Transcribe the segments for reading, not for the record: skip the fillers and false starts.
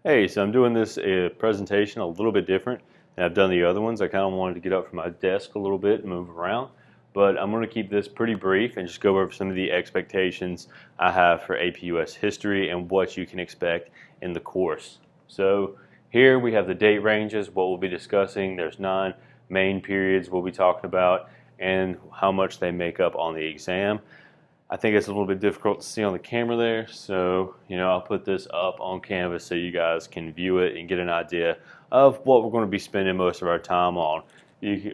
Hey, so I'm doing this presentation a little bit different than I've done the other ones. I kind of wanted to get up from my desk a little bit and move around, but I'm going to keep this pretty brief and just go over some of the expectations I have for AP US history and what you can expect in the course. So here we have the date ranges, what we'll be discussing. There's 9 main periods we'll be talking about and how much they make up on the exam. I think it's a little bit difficult to see on the camera there, so I'll put this up on Canvas so you guys can view it and get an idea of what we're going to be spending most of our time on. If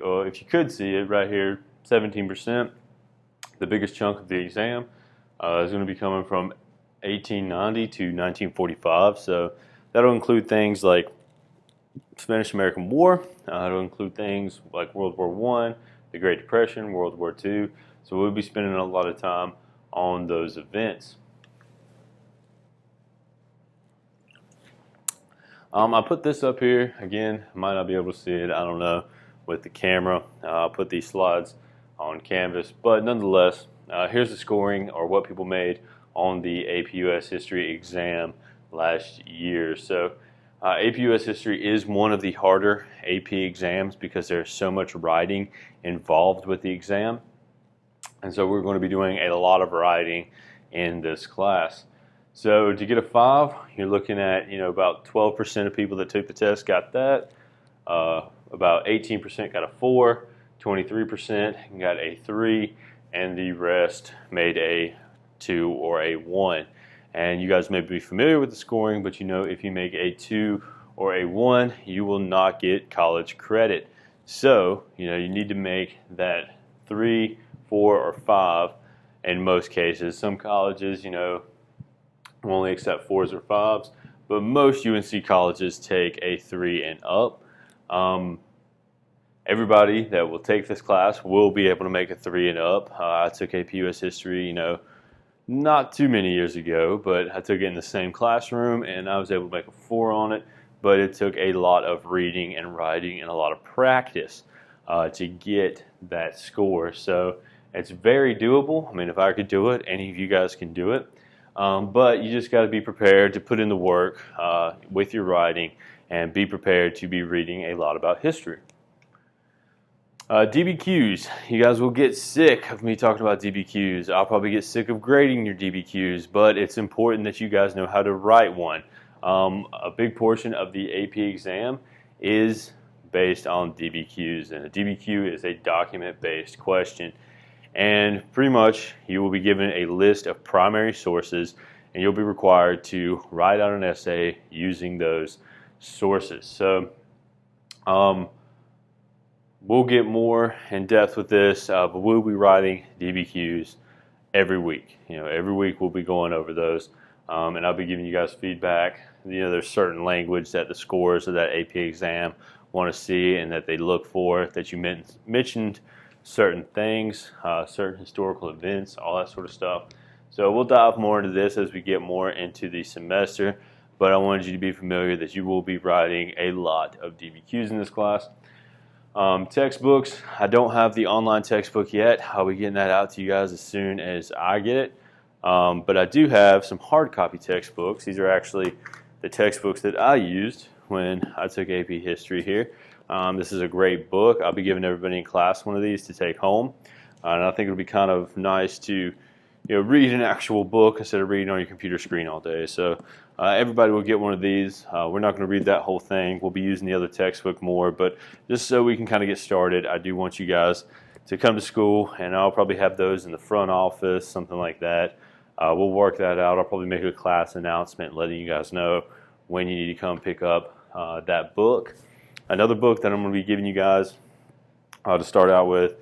you could see it right here, 17%, the biggest chunk of the exam is going to be coming from 1890 to 1945, so that'll include things like Spanish-American War, it'll include things like World War I, the Great Depression, World War II, so we'll be spending a lot of time on those events. I put this up here again. Might not be able to see it, I don't know, with the camera. I'll put these slides on Canvas, but nonetheless, here's the scoring or what people made on the AP US History exam last year. So AP US History is one of the harder AP exams because there's so much writing involved with the exam. And so we're going to be doing a lot of writing in this class. So to get a 5, you're looking at about 12% of people that took the test got that. About 18% got a 4, 23% got a 3, and the rest made a 2 or a 1. And you guys may be familiar with the scoring, but if you make a 2 or a 1, you will not get college credit. So you need to make that 3, 4, or 5 in most cases. Some colleges, will only accept 4s or 5s, but most UNC colleges take a 3 and up. Everybody that will take this class will be able to make a 3 and up. I took AP US History, not too many years ago, but I took it in the same classroom and I was able to make a 4 on it, but it took a lot of reading and writing and a lot of practice to get that score. So it's very doable. I mean, if I could do it, any of you guys can do it. But you just got to be prepared to put in the work with your writing and be prepared to be reading a lot about history. DBQs. You guys will get sick of me talking about DBQs. I'll probably get sick of grading your DBQs, but it's important that you guys know how to write one. A big portion of the AP exam is based on DBQs, and a DBQ is a document-based question. And pretty much you will be given a list of primary sources and you'll be required to write out an essay using those sources. So we'll get more in depth with this, but we'll be writing DBQs every week. Every week we'll be going over those, and I'll be giving you guys feedback. There's certain language that the scores of that AP exam want to see and that they look for, that you mentioned certain things, certain historical events, all that sort of stuff. So we'll dive more into this as we get more into the semester, but I wanted you to be familiar that you will be writing a lot of DBQs in this class. Textbooks, I don't have the online textbook yet. I'll be getting that out to you guys as soon as I get it. But I do have some hard copy textbooks. These are actually the textbooks that I used when I took AP History here. This is a great book. I'll be giving everybody in class one of these to take home. And I think it'll be kind of nice to read an actual book instead of reading on your computer screen all day. So everybody will get one of these. We're not going to read that whole thing. We'll be using the other textbook more. But just so we can kind of get started, I do want you guys to come to school. And I'll probably have those in the front office, something like that. We'll work that out. I'll probably make a class announcement letting you guys know when you need to come pick up that book. Another book that I'm going to be giving you guys to start out with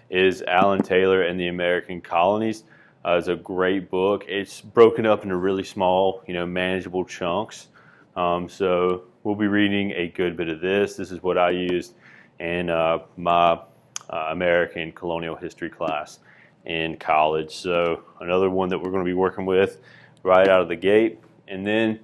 is Alan Taylor and the American Colonies. It's a great book. It's broken up into really small, manageable chunks. So we'll be reading a good bit of this. This is what I used in my American colonial history class in college. So another one that we're going to be working with right out of the gate. And then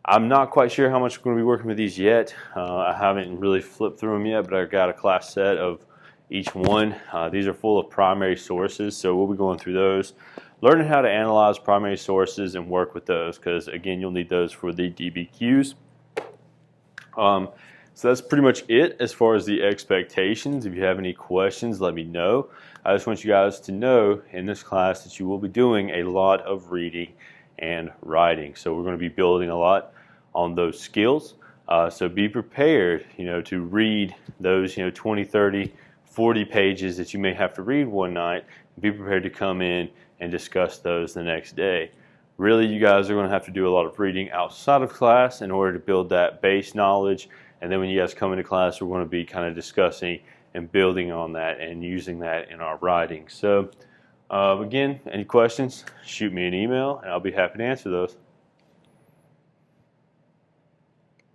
I'm not quite sure how much we're going to be working with these yet. I haven't really flipped through them yet, but I've got a class set of each one. These are full of primary sources, so we'll be going through those, learning how to analyze primary sources and work with those, because again, you'll need those for the DBQs. So that's pretty much it as far as the expectations. If you have any questions, let me know. I just want you guys to know in this class that you will be doing a lot of reading and writing. So we're going to be building a lot on those skills. So be prepared, to read those, 20, 30, 40 pages that you may have to read one night. Be prepared to come in and discuss those the next day. Really, you guys are going to have to do a lot of reading outside of class in order to build that base knowledge. And then when you guys come into class, we're going to be kind of discussing and building on that and using that in our writing. So again, any questions, shoot me an email and I'll be happy to answer those.